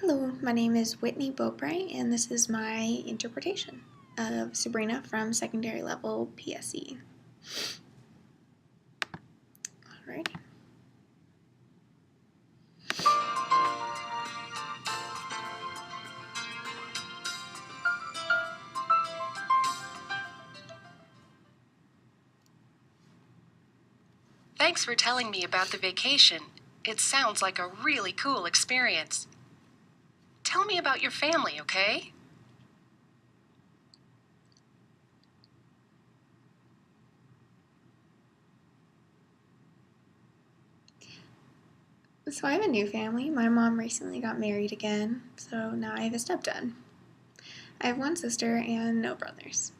Hello, my name is Whitney Beaupre, and this is my interpretation of Sabrina from secondary level PSE. Alrighty. Thanks for telling me about the vacation. It sounds like a really cool experience. Tell me about your family, okay? So I have a new family. My mom recently got married again, so now I have a stepdad. I have one sister and no brothers.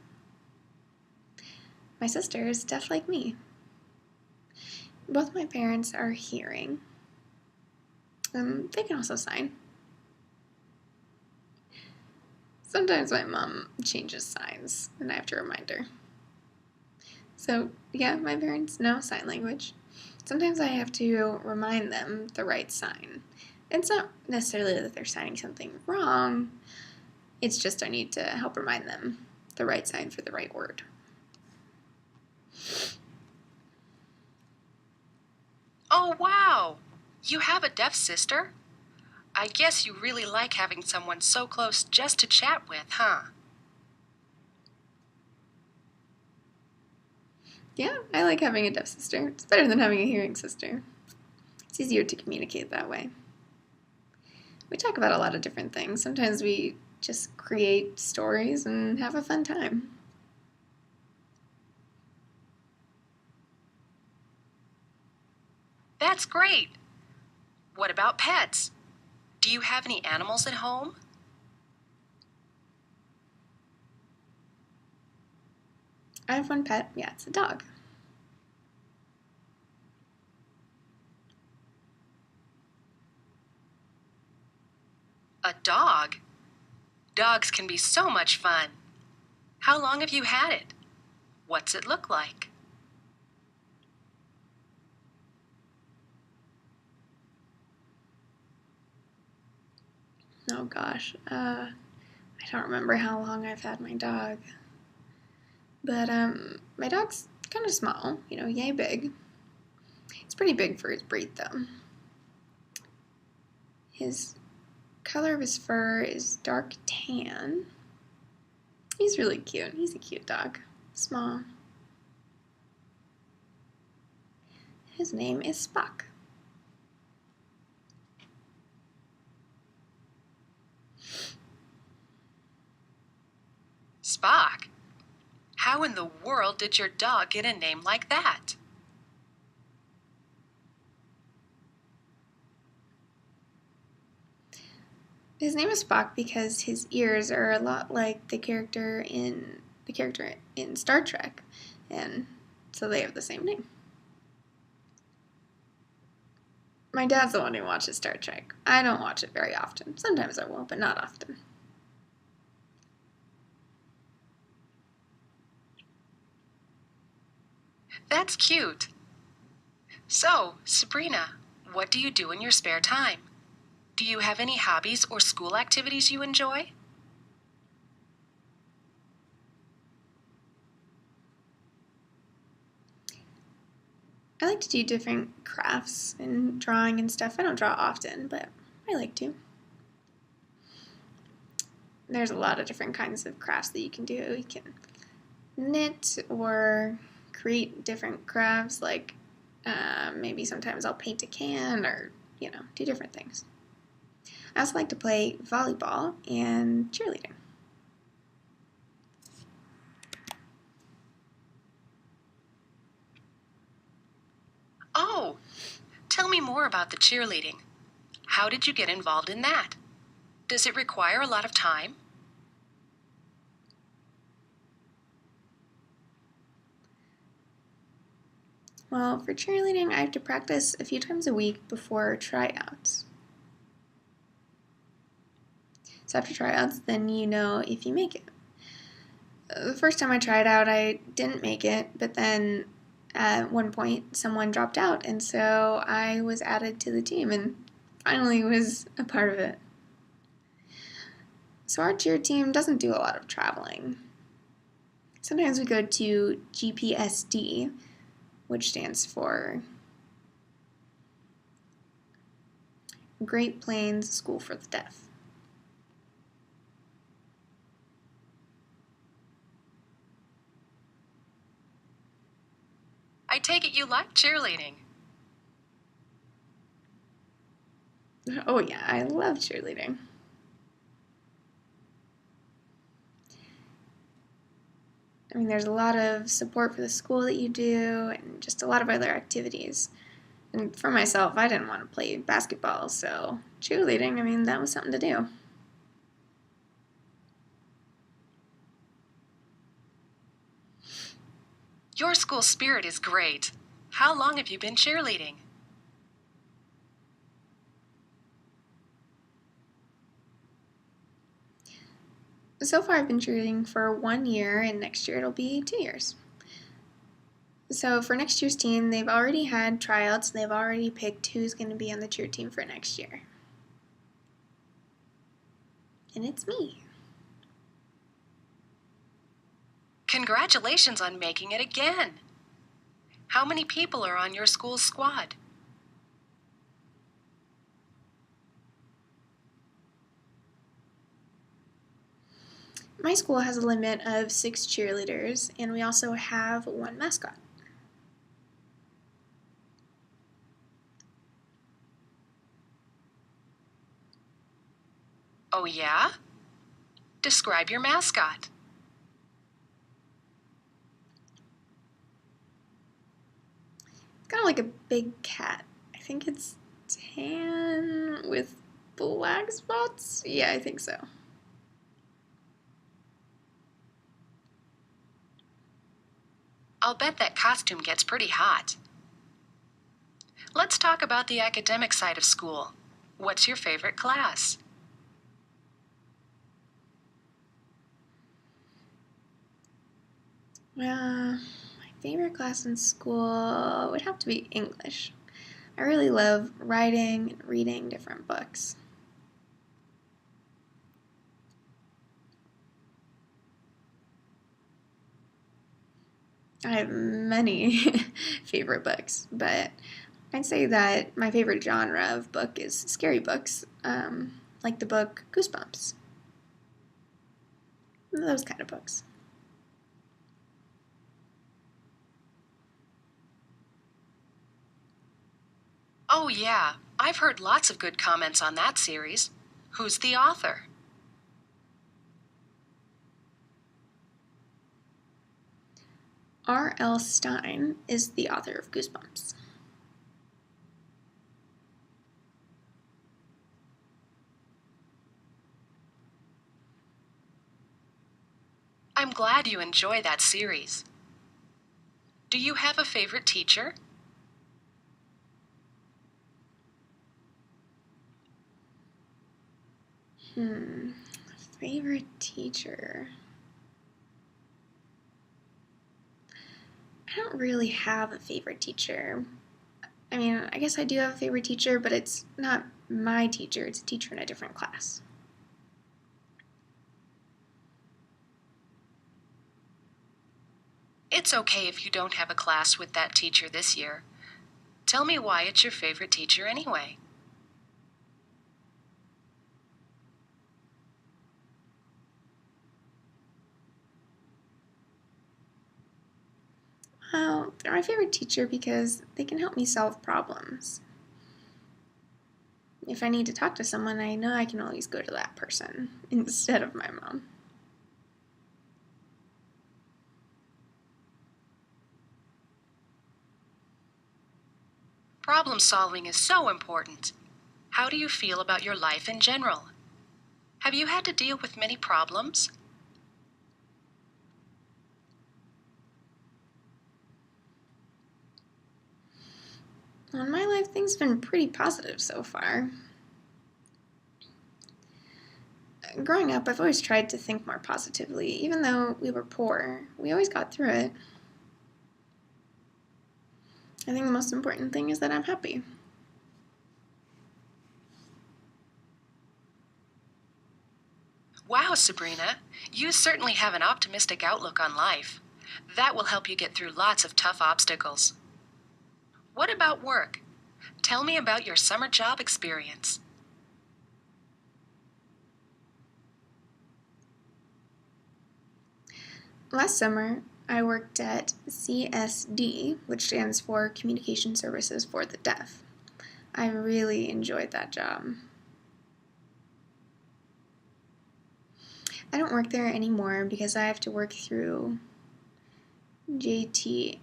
My sister is deaf like me. Both my parents are hearing. They can also sign. Sometimes my mom changes signs, and I have to remind her. So, yeah, my parents know sign language. Sometimes I have to remind them the right sign. It's not necessarily that they're signing something wrong, it's just I need to help remind them the right sign for the right word. Oh, wow! You have a deaf sister? I guess you really like having someone so close just to chat with, huh? Yeah, I like having a deaf sister. It's better than having a hearing sister. It's easier to communicate that way. We talk about a lot of different things. Sometimes we just create stories and have a fun time. That's great! What about pets? Do you have any animals at home? I have one pet. Yeah, it's a dog. A dog? Dogs can be so much fun. How long have you had it? What's it look like? Oh gosh, I don't remember how long I've had my dog. But my dog's kind of small, yay big. It's pretty big for his breed though. His color of his fur is dark tan. He's really cute. He's a cute dog. Small. His name is Spock. Spock? How in the world did your dog get a name like that? His name is Spock because his ears are a lot like the character in Star Trek, and so they have the same name. My dad's the one who watches Star Trek. I don't watch it very often. Sometimes I will, but not often. That's cute. So, Sabrina, what do you do in your spare time? Do you have any hobbies or school activities you enjoy? I like to do different crafts and drawing and stuff. I don't draw often, but I like to. There's a lot of different kinds of crafts that you can do. You can knit or create different crafts, like maybe sometimes I'll paint a can or, do different things. I also like to play volleyball and cheerleading. Oh, tell me more about the cheerleading. How did you get involved in that? Does it require a lot of time? Well, for cheerleading, I have to practice a few times a week before tryouts. So after tryouts, then you know if you make it. The first time I tried out, I didn't make it, but then at one point someone dropped out, and so I was added to the team and finally was a part of it. So our cheer team doesn't do a lot of traveling. Sometimes we go to GPSD, which stands for Great Plains School for the Deaf. I take it you like cheerleading. Oh yeah, I love cheerleading. I mean, there's a lot of support for the school that you do and just a lot of other activities. And for myself, I didn't want to play basketball, so cheerleading, I mean, that was something to do. Your school spirit is great. How long have you been cheerleading? So far, I've been cheerleading for 1 year, and next year it'll be 2 years. So for next year's team, they've already had tryouts, and they've already picked who's going to be on the cheer team for next year. And it's me. Congratulations on making it again. How many people are on your school's squad? My school has a limit of 6 cheerleaders, and we also have 1 mascot. Oh, yeah? Describe your mascot. It's kind of like a big cat. I think it's tan with black spots. Yeah, I think so. I'll bet that costume gets pretty hot. Let's talk about the academic side of school. What's your favorite class? My favorite class in school would have to be English. I really love writing and reading different books. I have many favorite books, but I'd say that my favorite genre of book is scary books, like the book Goosebumps. Those kind of books. Oh, yeah. I've heard lots of good comments on that series. Who's the author? R.L. Stine is the author of Goosebumps. I'm glad you enjoy that series. Do you have a favorite teacher? Favorite teacher? I don't really have a favorite teacher. I mean, I guess I do have a favorite teacher, but it's not my teacher. It's a teacher in a different class. It's okay if you don't have a class with that teacher this year. Tell me why it's your favorite teacher anyway. Well, they're my favorite teacher because they can help me solve problems. If I need to talk to someone, I know I can always go to that person instead of my mom. Problem solving is so important. How do you feel about your life in general? Have you had to deal with many problems? Well, in my life, things have been pretty positive so far. Growing up, I've always tried to think more positively. Even though we were poor, we always got through it. I think the most important thing is that I'm happy. Wow, Sabrina, you certainly have an optimistic outlook on life. That will help you get through lots of tough obstacles. What about work? Tell me about your summer job experience. Last summer, I worked at CSD, which stands for Communication Services for the Deaf. I really enjoyed that job. I don't work there anymore because I have to work through JTSA.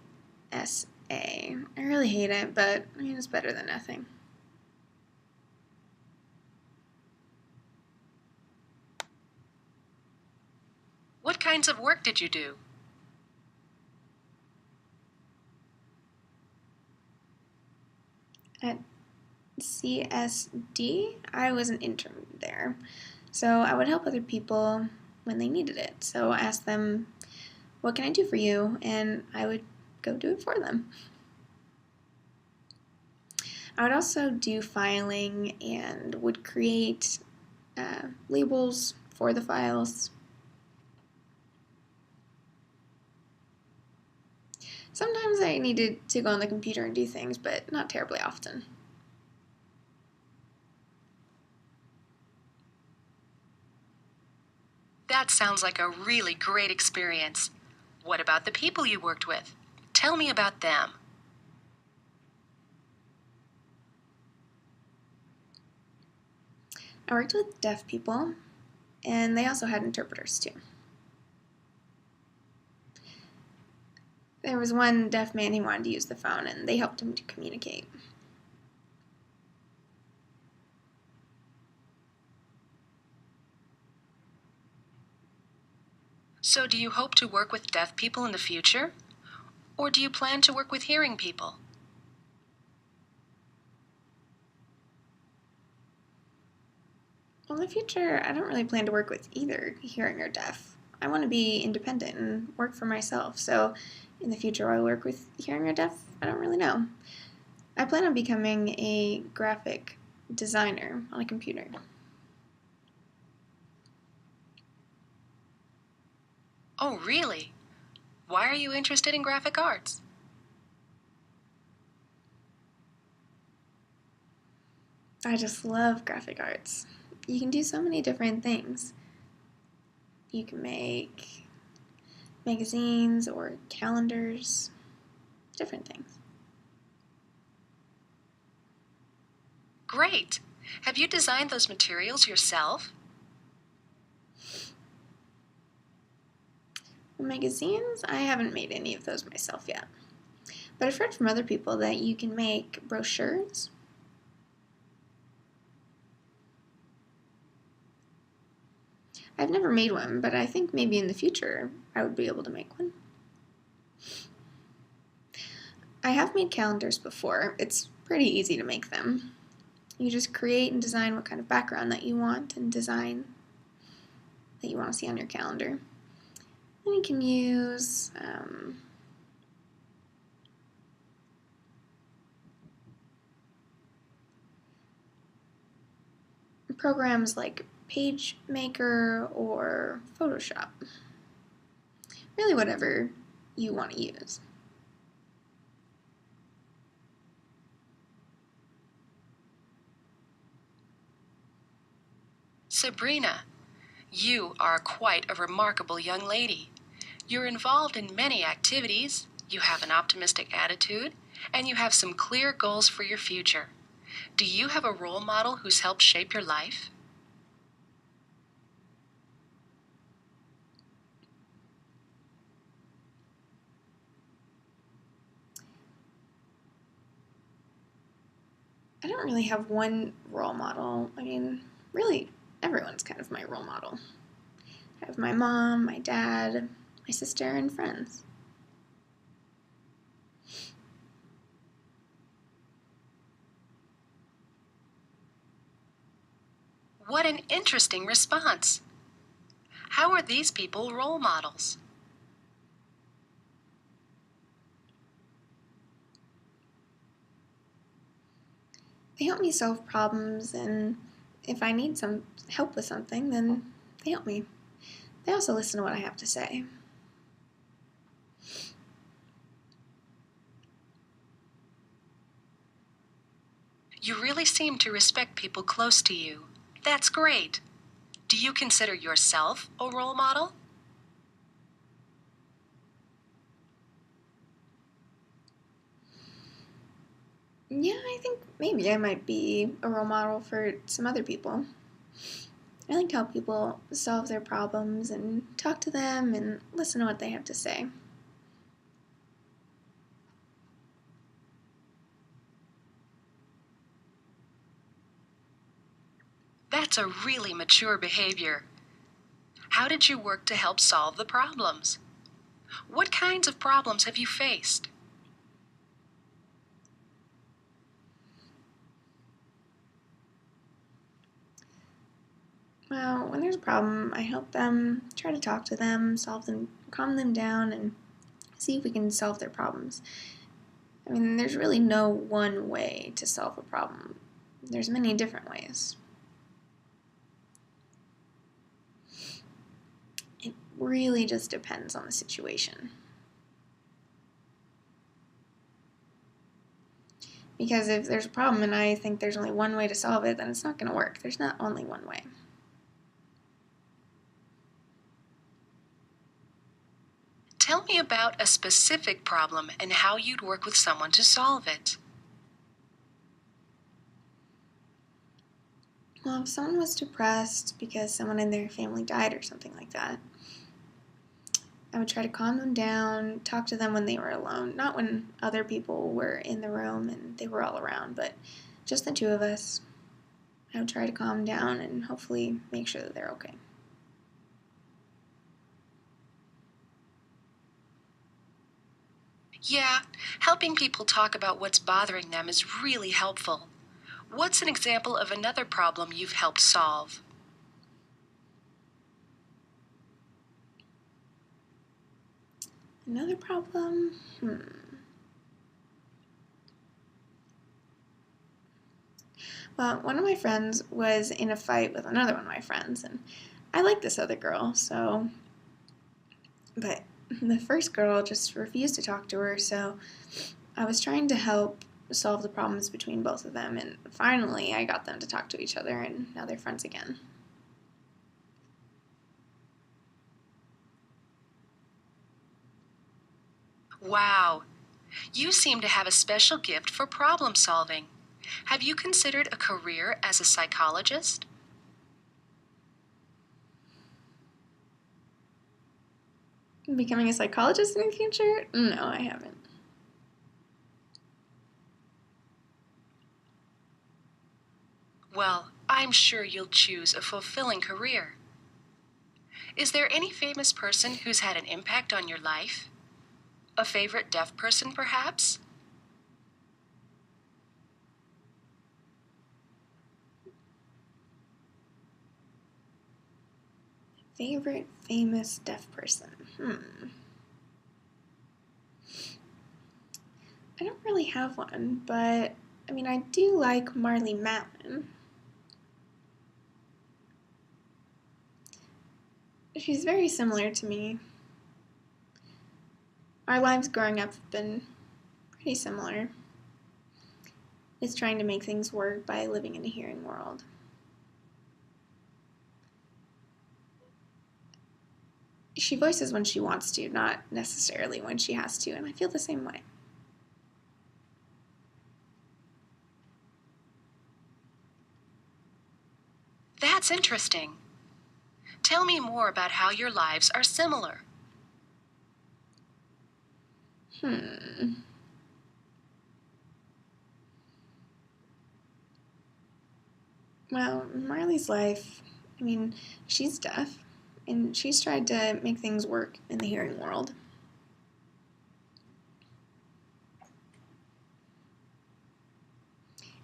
I really hate it, but I mean, it's better than nothing. What kinds of work did you do? At CSD, I was an intern there. So I would help other people when they needed it. So I asked them, what can I do for you? And I would go do it for them. I would also do filing and would create labels for the files. Sometimes I needed to go on the computer and do things, but not terribly often. That sounds like a really great experience. What about the people you worked with? Tell me about them. I worked with deaf people, and they also had interpreters too. There was one deaf man who wanted to use the phone, and they helped him to communicate. So, do you hope to work with deaf people in the future? Or do you plan to work with hearing people? Well, in the future, I don't really plan to work with either hearing or deaf. I want to be independent and work for myself, so in the future, will I work with hearing or deaf? I don't really know. I plan on becoming a graphic designer on a computer. Oh, really? Why are you interested in graphic arts? I just love graphic arts. You can do so many different things. You can make magazines or calendars, different things. Great! Have you designed those materials yourself? For magazines, I haven't made any of those myself yet. But I've heard from other people that you can make brochures. I've never made one, but I think maybe in the future I would be able to make one. I have made calendars before. It's pretty easy to make them. You just create and design what kind of background that you want and design that you want to see on your calendar. Then you can use programs like PageMaker or Photoshop. Really, whatever you want to use. Sabrina, you are quite a remarkable young lady. You're involved in many activities, you have an optimistic attitude, and you have some clear goals for your future. Do you have a role model who's helped shape your life? I don't really have one role model. I mean, really, everyone's kind of my role model. I have my mom, my dad, my sister, and friends. What an interesting response. How are these people role models? They help me solve problems, and if I need some help with something, then They help me. They also listen to what I have to say. You really seem to respect people close to you. That's great. Do you consider yourself a role model? Yeah, I think maybe I might be a role model for some other people. I like to help people solve their problems and talk to them and listen to what they have to say. That's a really mature behavior. How did you work to help solve the problems? What kinds of problems have you faced? Well, when there's a problem, I help them, try to talk to them, solve them, calm them down, and see if we can solve their problems. I mean, there's really no one way to solve a problem. There's many different ways. It really just depends on the situation. Because if there's a problem and I think there's only one way to solve it, then it's not going to work. There's not only one way. Tell me about a specific problem and how you'd work with someone to solve it. Well, if someone was depressed because someone in their family died or something like that, I would try to calm them down, talk to them when they were alone. Not when other people were in the room and they were all around, but just the two of us. I would try to calm them down and hopefully make sure that they're okay. Yeah, helping people talk about what's bothering them is really helpful. What's an example of another problem you've helped solve? Another problem? Well, one of my friends was in a fight with another one of my friends, and I like this other girl, so. But the first girl just refused to talk to her, so I was trying to help solve the problems between both of them, and finally I got them to talk to each other, and now they're friends again. Wow, you seem to have a special gift for problem solving. Have you considered a career as a psychologist? Becoming a psychologist in the future? No, I haven't. Well, I'm sure you'll choose a fulfilling career. Is there any famous person who's had an impact on your life? A favorite deaf person, perhaps? Favorite famous deaf person? I don't really have one, but I mean, I do like Marlee Matlin. She's very similar to me. Our lives growing up have been pretty similar. It's trying to make things work by living in a hearing world. She voices when she wants to, not necessarily when she has to, and I feel the same way. That's interesting. Tell me more about how your lives are similar. Well, Marlee's life, I mean, she's deaf, and she's tried to make things work in the hearing world.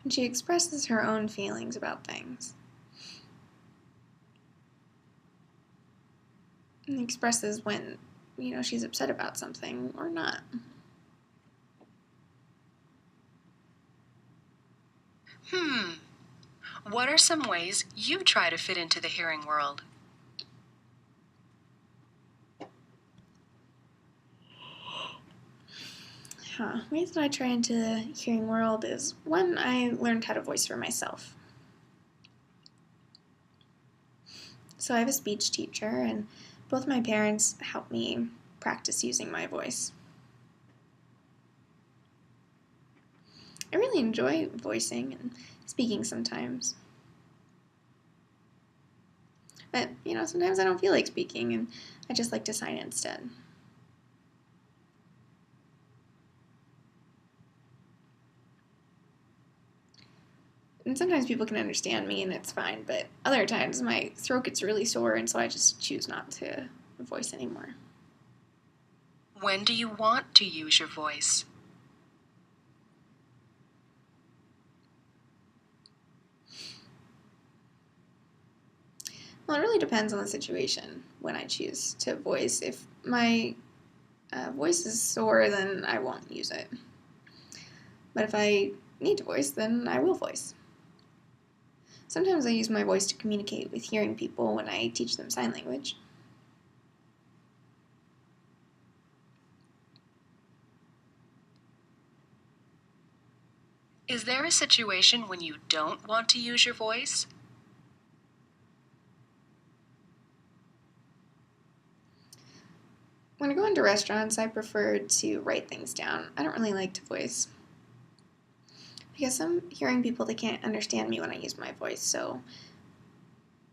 And she expresses her own feelings about things. And expresses when, she's upset about something or not. What are some ways you try to fit into the hearing world? Ways that I try into the hearing world is one, I learned how to voice for myself. So I have a speech teacher, and both my parents helped me practice using my voice. I really enjoy voicing and speaking sometimes. But, sometimes I don't feel like speaking, and I just like to sign instead. And sometimes people can understand me and it's fine, but other times my throat gets really sore, and so I just choose not to voice anymore. When do you want to use your voice? Well, it really depends on the situation when I choose to voice. If my voice is sore, then I won't use it. But if I need to voice, then I will voice. Sometimes I use my voice to communicate with hearing people when I teach them sign language. Is there a situation when you don't want to use your voice? When I go into restaurants, I prefer to write things down. I don't really like to voice. Because some hearing people, they can't understand me when I use my voice, so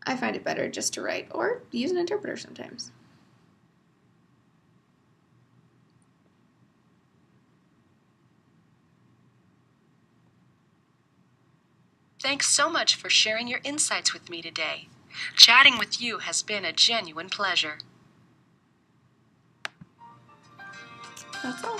I find it better just to write or use an interpreter sometimes. Thanks so much for sharing your insights with me today. Chatting with you has been a genuine pleasure. That's all.